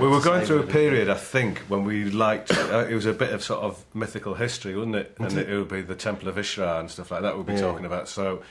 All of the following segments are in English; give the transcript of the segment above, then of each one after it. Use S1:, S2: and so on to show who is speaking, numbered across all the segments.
S1: We were going through a period, I think, when we liked... it was a bit of sort of mythical history, wasn't it? And it would be the Temple of Ishra and stuff like that we'd be talking about. So,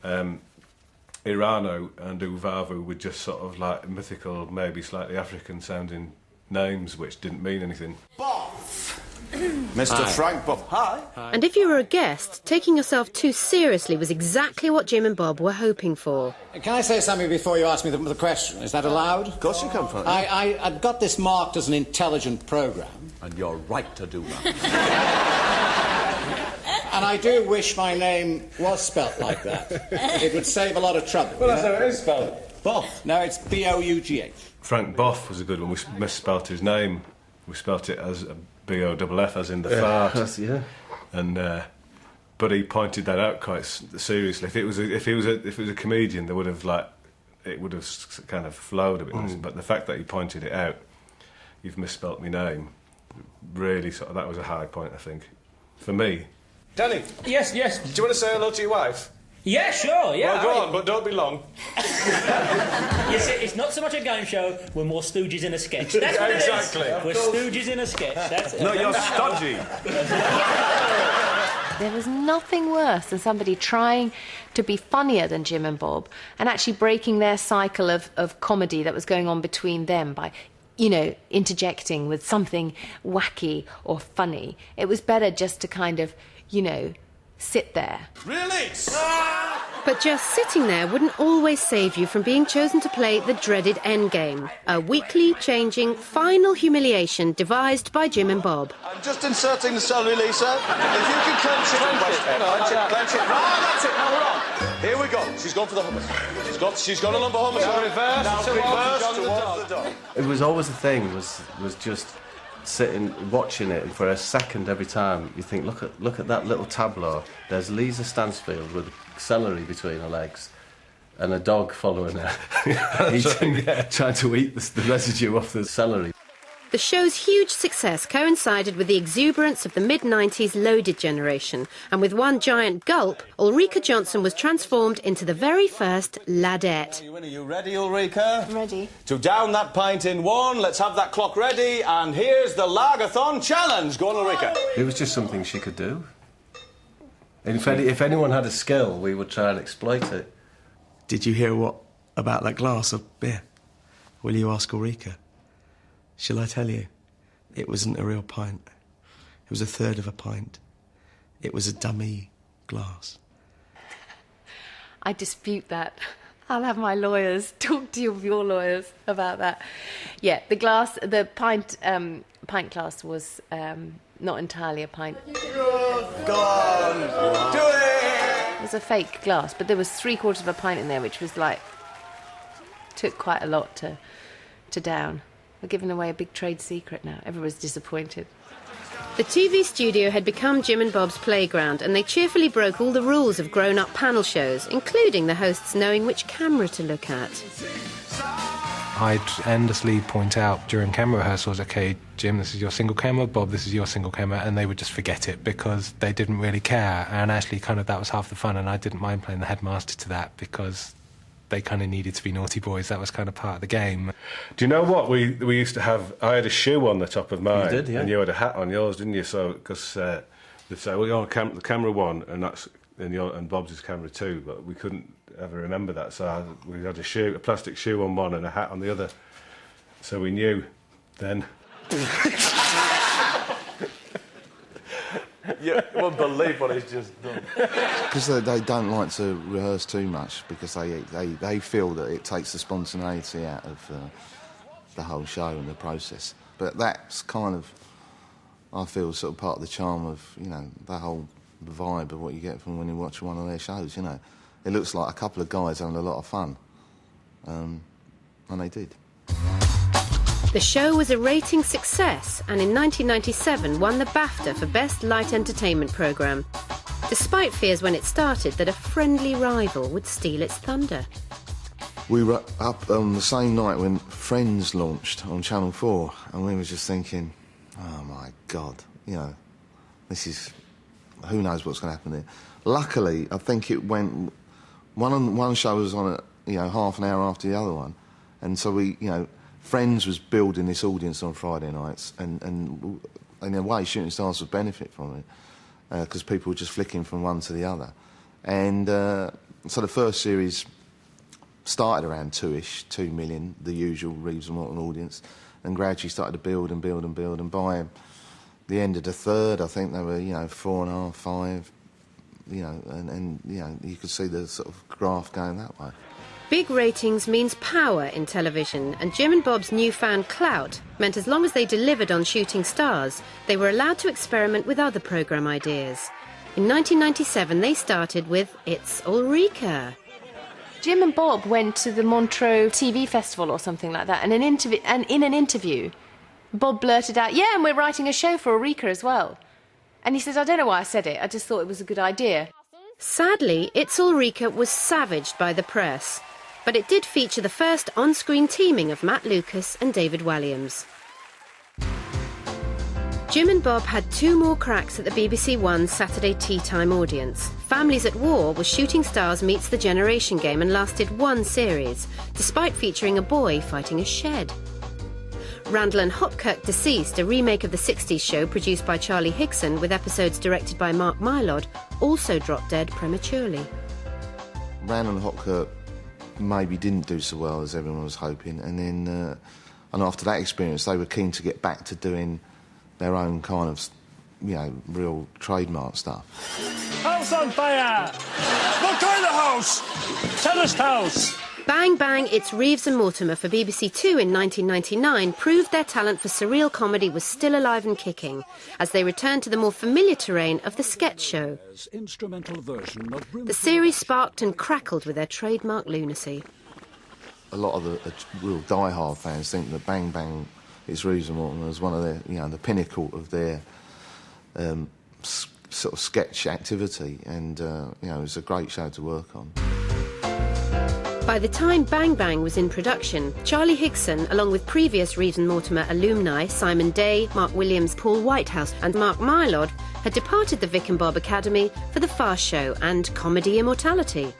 S1: Irano and Uvavu were just sort of like mythical, maybe slightly African-sounding names, which didn't mean anything.
S2: Boff! Mr. Frank Boff. Hi.
S3: And if you were a guest, taking yourself too seriously was exactly what Jim and Bob were hoping for.
S4: Can I say something before you ask me the question? Is that allowed?
S2: Of course you can, Frank.
S4: I've got this marked as an intelligent programme.
S2: And you're right to do that.
S4: And I do wish my name was spelt like that. It would save a lot of trouble.
S1: Well, that's how it is spelled.
S4: Boff. No, it's B-O-U-G-H.
S1: Frank Boff was a good one. We misspelt his name. We spelt it as B-O-F-F, as in the fart.
S5: Yeah.
S1: And but he pointed that out quite seriously. If it was a comedian, it would have kind of flowed a bit. But the fact that he pointed it out, you've misspelt my name, really that was a high point, I think, for me.
S6: Danny. Yes. Do you want to say hello to your wife?
S7: Yeah, sure, yeah.
S6: Well, go on, but don't be long.
S7: You see, it's not so much a game show, we're more stooges in a sketch. That's what
S6: Exactly.
S7: it is. We're stooges in a sketch, that's it.
S6: No, you're stodgy.
S8: There was nothing worse than somebody trying to be funnier than Jim and Bob and actually breaking their cycle of comedy that was going on between them by, interjecting with something wacky or funny. It was better just to kind of, sit there.
S2: Really?
S3: But just sitting there wouldn't always save you from being chosen to play the dreaded endgame, a weekly changing final humiliation devised by Jim and Bob.
S2: I'm just inserting the celery, Lisa. If you can clench it. Clench it. Right, that's it. Now we're on. Here we go. She's gone for the hummus. She's got a lump of hummus. Now reverse. Towards the door.
S5: It was always the thing, was just sitting, watching it, and for a second every time you think, look at that little tableau. There's Lisa Stansfield with celery between her legs and a dog following her, trying to eat the residue off the celery.
S3: The show's huge success coincided with the exuberance of the mid-90s loaded generation, and with one giant gulp, Ulrika Johnson was transformed into the very first ladette.
S2: Are you ready, Ulrika?
S8: I'm ready.
S2: To down that pint in one, let's have that clock ready, and here's the Lagathon challenge. Go on, Ulrika.
S5: It was just something she could do. And if anyone had a skill, we would try and exploit it.
S9: Did you hear about that glass of beer? Will you ask Ulrika? Shall I tell you? It wasn't a real pint. It was a third of a pint. It was a dummy glass.
S8: I dispute that. I'll have my lawyers talk to your lawyers about that. Yeah, the pint glass was not entirely a pint.
S2: Go on, do it!
S8: It was a fake glass, but there was 3/4 of a pint in there, which was took quite a lot to down. We're giving away a big trade secret now. Everyone's disappointed.
S3: The TV studio had become Jim and Bob's playground, and they cheerfully broke all the rules of grown-up panel shows, including the hosts knowing which camera to look at.
S10: I'd endlessly point out during camera rehearsals, OK, Jim, this is your single camera, Bob, this is your single camera, and they would just forget it because they didn't really care. And actually, that was half the fun, and I didn't mind playing the headmaster to that because they kind of needed to be naughty boys. That was kind of part of the game.
S1: Do you know what? We used to have... I had a shoe on the top of mine.
S5: You did, yeah.
S1: And you had a hat on yours, didn't you? So, because they'd say, well, you're on the camera one, and Bob's is camera two, but we couldn't ever remember that. So we had a plastic shoe on one and a hat on the other. So we knew then.
S2: You won't believe what he's just done.
S11: Because they don't like to rehearse too much because they feel that it takes the spontaneity out of the whole show and the process. But that's kind of, I feel, sort of part of the charm of, the whole vibe of what you get from when you watch one of their shows, It looks like a couple of guys having a lot of fun. And they did.
S3: The show was a rating success, and in 1997 won the BAFTA for Best Light Entertainment Programme, despite fears when it started that a friendly rival would steal its thunder.
S11: We were up on the same night when Friends launched on Channel 4, and we were just thinking, oh my God, this is... who knows what's going to happen here. Luckily, I think it went... One show was on at, half an hour after the other one, and so we, Friends was building this audience on Friday nights, and in a way, Shooting Stars would benefit from it because people were just flicking from one to the other. And so the first series started around 2 million, the usual Reeves and Morton audience, and gradually started to build and build and build. And by the end of the third, I think they were, 4.5, 5, and you could see the sort of graph going that way.
S3: Big ratings means power in television, and Jim and Bob's newfound clout meant as long as they delivered on Shooting Stars, they were allowed to experiment with other programme ideas. In 1997, they started with It's Ulrika.
S8: Jim and Bob went to the Montreux TV Festival or something like that, and in an interview, Bob blurted out, "Yeah, and we're writing a show for Ulrika as well." And he said, "I don't know why I said it, I just thought it was a good idea."
S3: Sadly, It's Ulrika was savaged by the press, but it did feature the first on-screen teaming of Matt Lucas and David Walliams. Jim and Bob had 2 more cracks at the BBC One Saturday tea time audience. Families at War was Shooting Stars meets The Generation Game and lasted 1 series, despite featuring a boy fighting a shed. Randall and Hopkirk Deceased, a remake of the 60s show produced by Charlie Higson with episodes directed by Mark Mylod, also dropped dead prematurely.
S11: Randall and Hopkirk maybe didn't do so well as everyone was hoping, and then and after that experience they were keen to get back to doing their own kind of, real trademark stuff.
S12: House on fire! What kind of house? Terraced house!
S3: Bang Bang, It's Reeves and Mortimer for BBC Two in 1999 proved their talent for surreal comedy was still alive and kicking, as they returned to the more familiar terrain of the sketch show. The series sparked and crackled with their trademark lunacy.
S11: A lot of the real die-hard fans think that Bang Bang, It's Reeves and Mortimer was one of their, the pinnacle of their sort of sketch activity, and it was a great show to work on.
S3: By the time Bang Bang was in production, Charlie Higson, along with previous Reeves and Mortimer alumni Simon Day, Mark Williams, Paul Whitehouse and Mark Mylod, had departed the Vic and Bob Academy for The Fast Show and Comedy Immortality.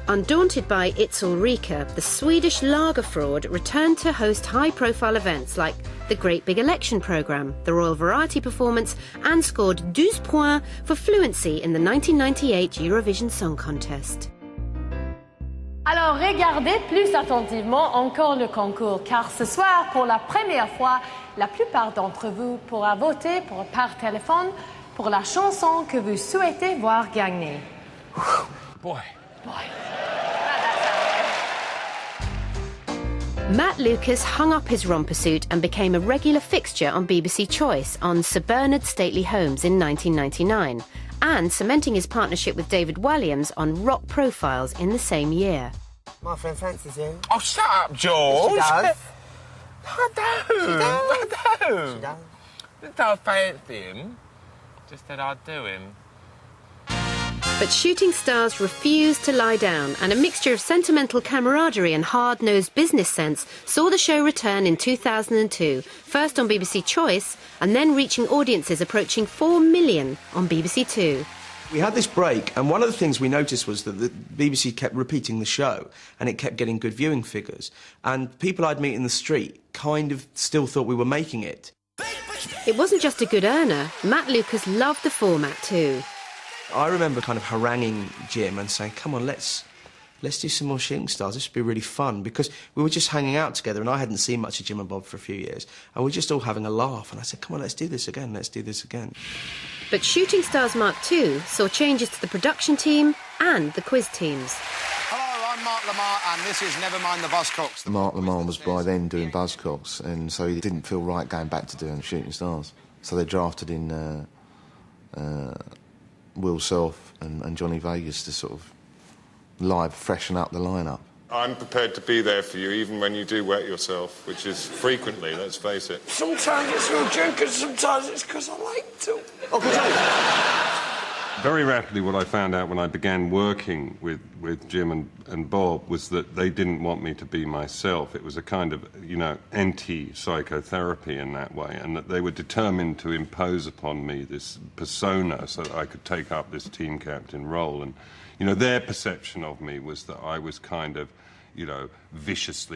S3: Undaunted by It's Ulrika, the Swedish lager fraud returned to host high-profile events like the Great Big Election programme, the Royal Variety Performance, and scored 12 points for fluency in the 1998 Eurovision Song Contest.
S13: Alors regardez plus attentivement encore le concours, car ce soir, pour la première fois, la plupart d'entre vous pourra voter par téléphone pour la chanson que vous souhaitez voir gagner.
S12: Boy.
S3: Matt Lucas hung up his romper suit and became a regular fixture on BBC Choice on Sir Bernard Stately Homes in 1999, and cementing his partnership with David Walliams on Rock Profiles in the same year.
S14: My friend fancies you.
S15: Oh, shut up, George!
S14: She does.
S15: I don't.
S14: She does.
S15: I don't.
S14: She does.
S15: I don't fancy him. Just that I'd do him.
S3: But Shooting Stars refused to lie down, and a mixture of sentimental camaraderie and hard-nosed business sense saw the show return in 2002, first on BBC Choice, and then reaching audiences approaching 4 million on BBC Two.
S9: We had this break, and one of the things we noticed was that the BBC kept repeating the show, and it kept getting good viewing figures. And people I'd meet in the street kind of still thought we were making it.
S3: It wasn't just a good earner. Matt Lucas loved the format too.
S9: I remember kind of haranguing Jim and saying, come on, let's do some more Shooting Stars. This would be really fun, because we were just hanging out together and I hadn't seen much of Jim and Bob for a few years, and we were just all having a laugh, and I said, come on, let's do this again.
S3: But Shooting Stars Mark II saw changes to the production team and the quiz teams.
S16: Hello, I'm Mark Lamar, and this is Never Mind the Buzzcocks.
S11: Mark Lamar was by then doing Buzzcocks, and so he didn't feel right going back to doing Shooting Stars. So they drafted in Will Self and Johnny Vegas to sort of freshen up the lineup.
S17: I'm prepared to be there for you even when you do wet yourself, which is frequently, let's face it.
S12: Sometimes it's no drink and sometimes it's because I like to.
S17: Very rapidly, what I found out when I began working with Jim and Bob was that they didn't want me to be myself. It was a kind of, anti-psychotherapy in that way, and that they were determined to impose upon me this persona so that I could take up this team captain role. And, their perception of me was that I was kind of, viciously